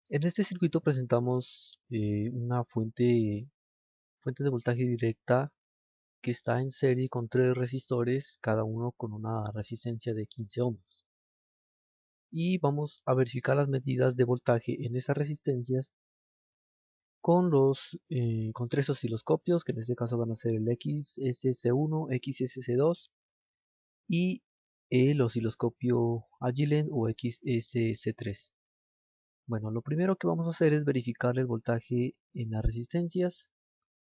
En este circuito presentamos una fuente de voltaje directa que está en serie con tres resistores, cada uno con una resistencia de 15 ohms. Y vamos a verificar las medidas de voltaje en esas resistencias con tres osciloscopios, que en este caso van a ser el XSC1, XSC2 y el osciloscopio Agilent o XSC3. Bueno, lo primero que vamos a hacer es verificar el voltaje en las resistencias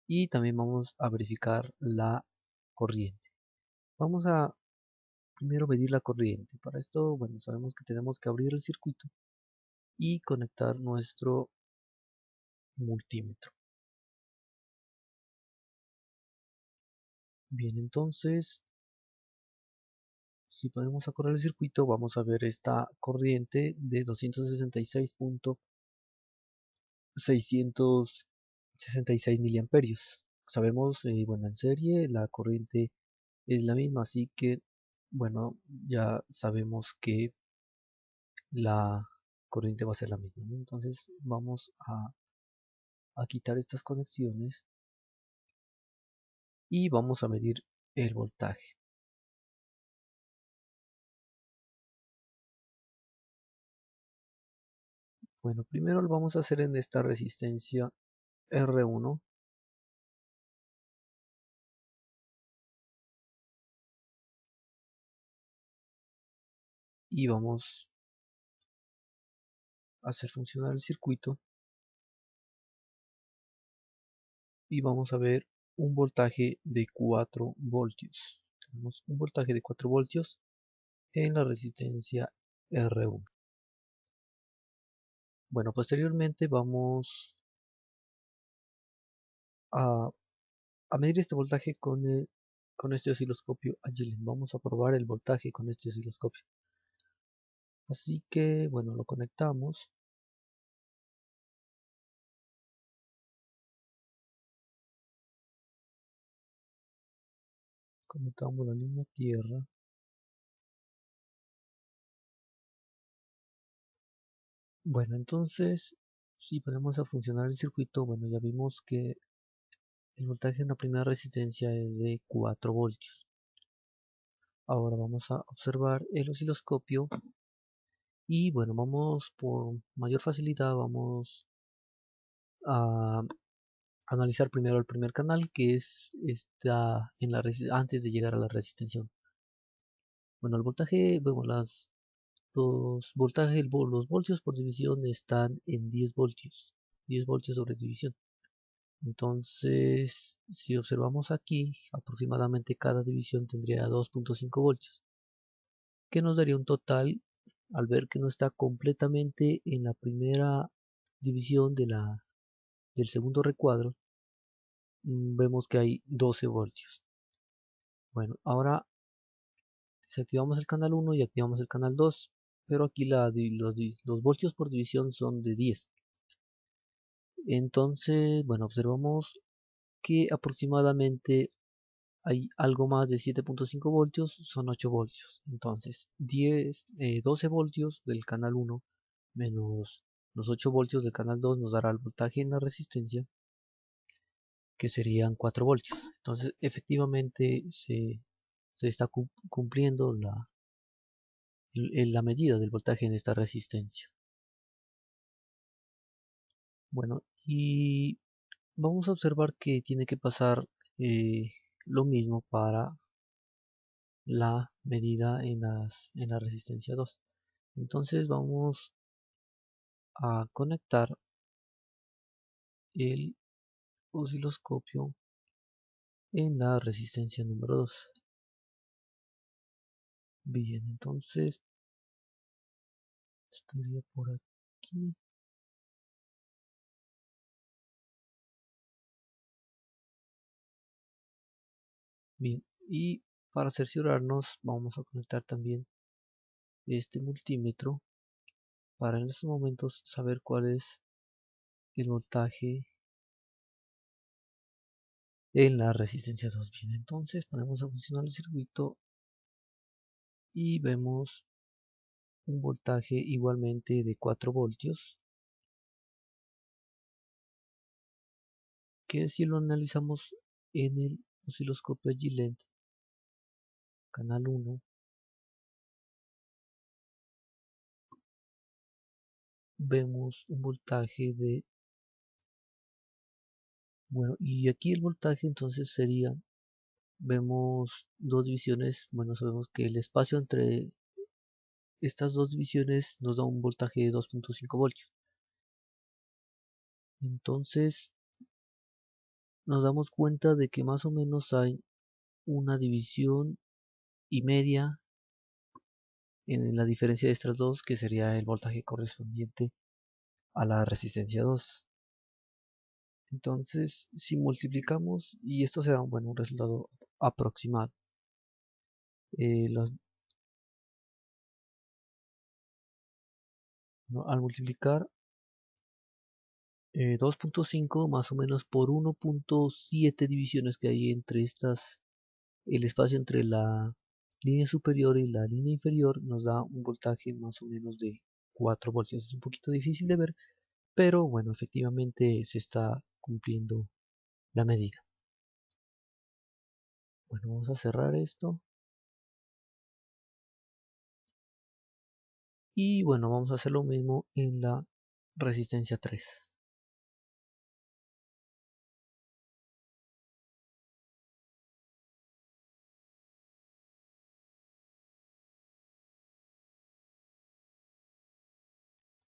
y también vamos a verificar la corriente. Vamos a primero medir la corriente. Para esto, bueno, sabemos que tenemos que abrir el circuito y conectar nuestro multímetro. Bien, entonces, si podemos a correr el circuito, vamos a ver esta corriente de 266.666 miliamperios. Sabemos, bueno, en serie la corriente es la misma, así que, bueno, ya sabemos que la corriente va a ser la misma, ¿no? Entonces vamos a quitar estas conexiones y vamos a medir el voltaje. Bueno, primero lo vamos a hacer en esta resistencia R1 y vamos a hacer funcionar el circuito y vamos a ver un voltaje de 4 voltios. Tenemos un voltaje de 4 voltios en la resistencia R1. Bueno, posteriormente vamos a, a medir este voltaje con este osciloscopio Agilent. Vamos a probar el voltaje con este osciloscopio. Así que, bueno, lo conectamos. Conectamos la línea tierra. Bueno, entonces, si ponemos a funcionar el circuito, bueno, ya vimos que el voltaje en la primera resistencia es de 4 voltios. Ahora vamos a observar el osciloscopio y bueno, vamos por mayor facilidad, vamos a analizar primero el primer canal que está en antes de llegar a la resistencia. Bueno, el voltaje, bueno, los voltajes, los voltios por división están en 10 voltios, 10 voltios sobre división. Entonces, si observamos aquí, aproximadamente cada división tendría 2.5 voltios, que nos daría un total, al ver que no está completamente en la primera división del segundo recuadro, vemos que hay 12 voltios. Bueno, ahora desactivamos el canal 1 y activamos el canal 2, pero aquí los voltios por división son de 10. Entonces, bueno, observamos que aproximadamente hay algo más de 7.5 voltios, son 8 voltios. Entonces, 12 voltios del canal 1 menos los 8 voltios del canal 2 nos dará el voltaje en la resistencia, que serían 4 voltios. Entonces, efectivamente se está cumpliendo la medida del voltaje en esta resistencia. Bueno, y vamos a observar que tiene que pasar lo mismo para la medida en la resistencia 2. Entonces vamos a conectar el osciloscopio en la resistencia número 2. Bien, entonces estaría por aquí. Bien, y para cerciorarnos vamos a conectar también este multímetro para en estos momentos saber cuál es el voltaje en la resistencia 2. Bien, entonces ponemos a funcionar el circuito y vemos un voltaje igualmente de 4 voltios que si lo analizamos en el osciloscopio Agilent canal 1, vemos un voltaje de, bueno, y aquí el voltaje entonces sería, vemos dos divisiones, bueno, sabemos que el espacio entre estas dos divisiones nos da un voltaje de 2.5 voltios. Entonces nos damos cuenta de que más o menos hay una división y media en la diferencia de estas dos, que sería el voltaje correspondiente a la resistencia 2. Entonces, si multiplicamos, y esto será bueno, un resultado aproximado, los, ¿no? Al multiplicar 2.5 más o menos por 1.7 divisiones que hay entre estas, el espacio entre la línea superior y la línea inferior, nos da un voltaje más o menos de 4 voltios. Es un poquito difícil de ver, pero bueno, efectivamente se está cumpliendo la medida. Bueno, vamos a cerrar esto. Y bueno, vamos a hacer lo mismo en la resistencia 3.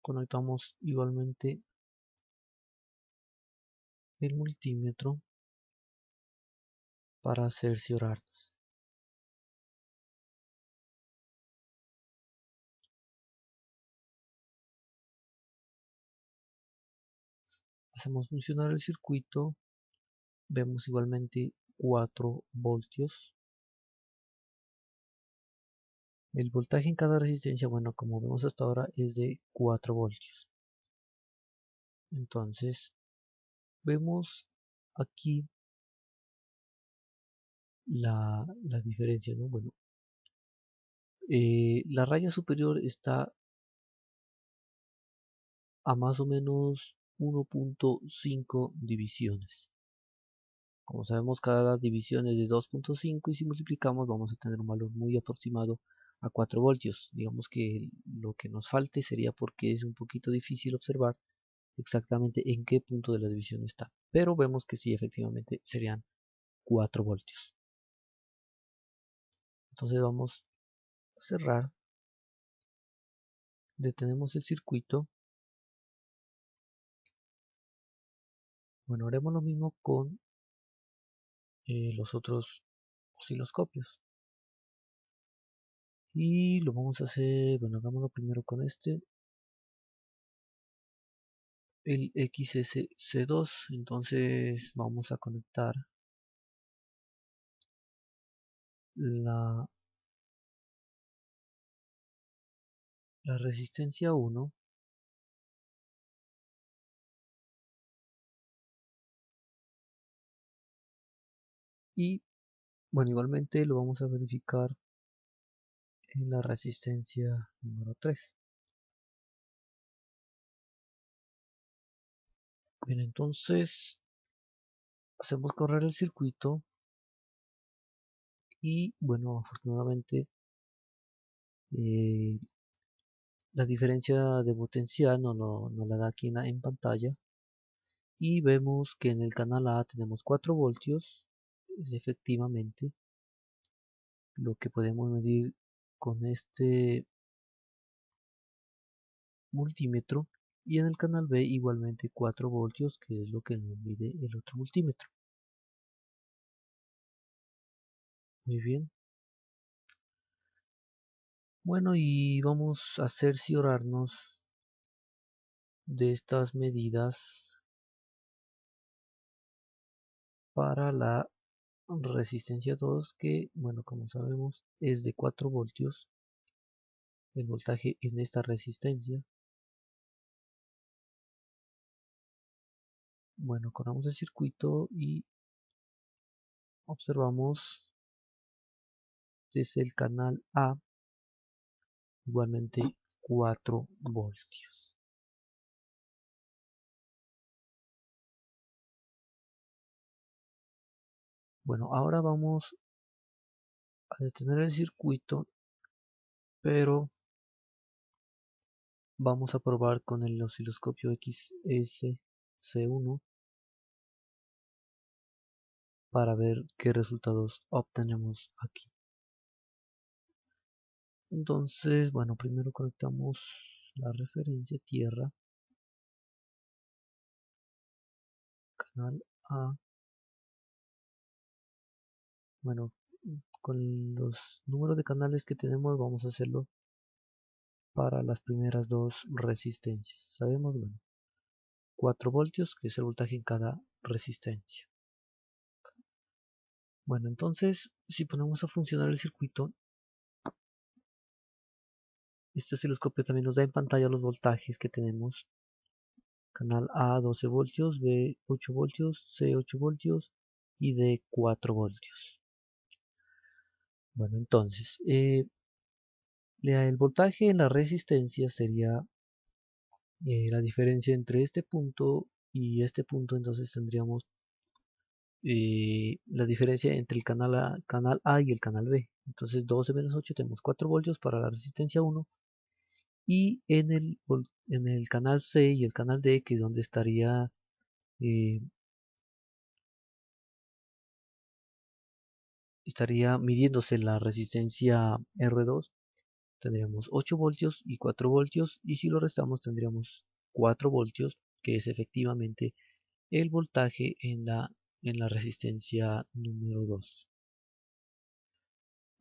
Conectamos igualmente el multímetro para cerciorar. Hacemos funcionar el circuito. Vemos igualmente 4 voltios. El voltaje en cada resistencia, bueno, como vemos hasta ahora, es de 4 voltios. Entonces, vemos aquí la diferencia, ¿no? Bueno, la raya superior está a más o menos 1.5 divisiones. Como sabemos, cada división es de 2.5 y si multiplicamos vamos a tener un valor muy aproximado a 4 voltios. Digamos que lo que nos falte sería porque es un poquito difícil observar exactamente en qué punto de la división está. Pero vemos que sí, efectivamente serían 4 voltios. Entonces vamos a cerrar, detenemos el circuito. Bueno, haremos lo mismo con los otros osciloscopios. Y lo vamos a hacer, bueno, hagámoslo primero con este, el XSC2. Entonces vamos a conectar la, la resistencia 1 y bueno, igualmente lo vamos a verificar en la resistencia número 3. Bien, entonces hacemos correr el circuito y bueno, afortunadamente eh, la diferencia de potencial no la da aquí en pantalla y vemos que en el canal A tenemos 4 voltios. Es efectivamente lo que podemos medir con este multímetro, y en el canal B igualmente 4 voltios, que es lo que nos mide el otro multímetro. Muy bien. Bueno, y vamos a cerciorarnos de estas medidas para la resistencia 2, que bueno, como sabemos es de 4 voltios el voltaje en esta resistencia. Bueno, corramos el circuito y observamos desde el canal A igualmente 4 voltios. Bueno, ahora vamos a detener el circuito, pero vamos a probar con el osciloscopio XSC1 para ver qué resultados obtenemos aquí. Entonces, bueno, primero conectamos la referencia tierra, canal A. Bueno, con los números de canales que tenemos vamos a hacerlo para las primeras dos resistencias. Sabemos, bueno, 4 voltios, que es el voltaje en cada resistencia. Bueno, entonces, si ponemos a funcionar el circuito, este osciloscopio también nos da en pantalla los voltajes que tenemos. Canal A 12 voltios, B 8 voltios, C 8 voltios y D 4 voltios. Bueno, entonces, el voltaje en la resistencia sería la diferencia entre este punto y este punto. Entonces tendríamos la diferencia entre el canal A y el canal B. Entonces 12 menos 8 tenemos 4 voltios para la resistencia 1. Y en el canal C y el canal D, que es donde eh, estaría midiéndose la resistencia R2, tendríamos 8 voltios y 4 voltios. Y si lo restamos tendríamos 4 voltios, que es efectivamente el voltaje en la resistencia número 2.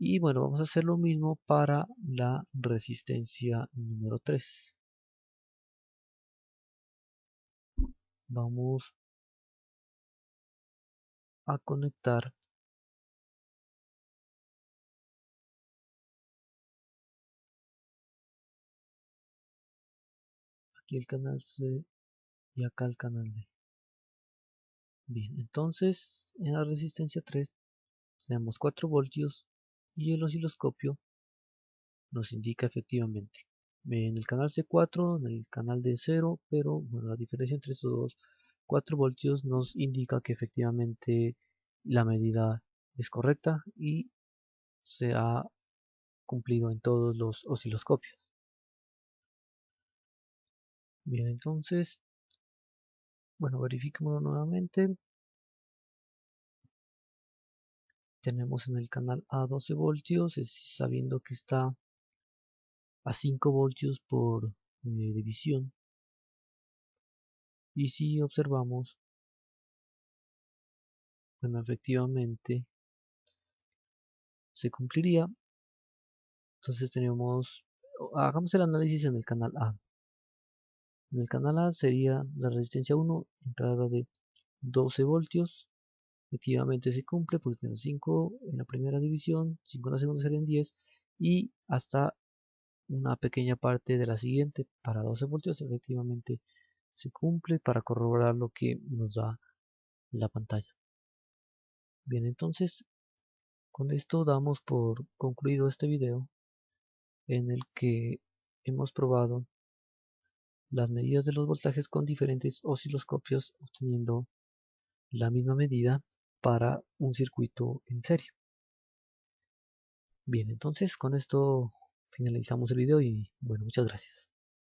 Y bueno, vamos a hacer lo mismo para la resistencia número 3. Vamos a conectar aquí el canal C y acá el canal D. Bien, entonces en la resistencia 3 tenemos 4 voltios y el osciloscopio nos indica efectivamente en el canal C4, en el canal D0, pero bueno, la diferencia entre estos dos 4 voltios nos indica que efectivamente la medida es correcta y se ha cumplido en todos los osciloscopios. Bien, entonces, bueno, verifiquémoslo nuevamente. Tenemos en el canal A 12 voltios, sabiendo que está a 5 voltios por división. Y si observamos, bueno, efectivamente se cumpliría. Entonces tenemos, hagamos el análisis en el canal A. En el canal A sería la resistencia 1, entrada de 12 voltios. Efectivamente se cumple porque tenemos 5 en la primera división, 5 en la segunda serían 10 y hasta una pequeña parte de la siguiente para 12 voltios efectivamente se cumple, para corroborar lo que nos da la pantalla. Bien, entonces con esto damos por concluido este video en el que hemos probado las medidas de los voltajes con diferentes osciloscopios, obteniendo la misma medida para un circuito en serie. Bien, entonces con esto finalizamos el video y bueno, muchas gracias.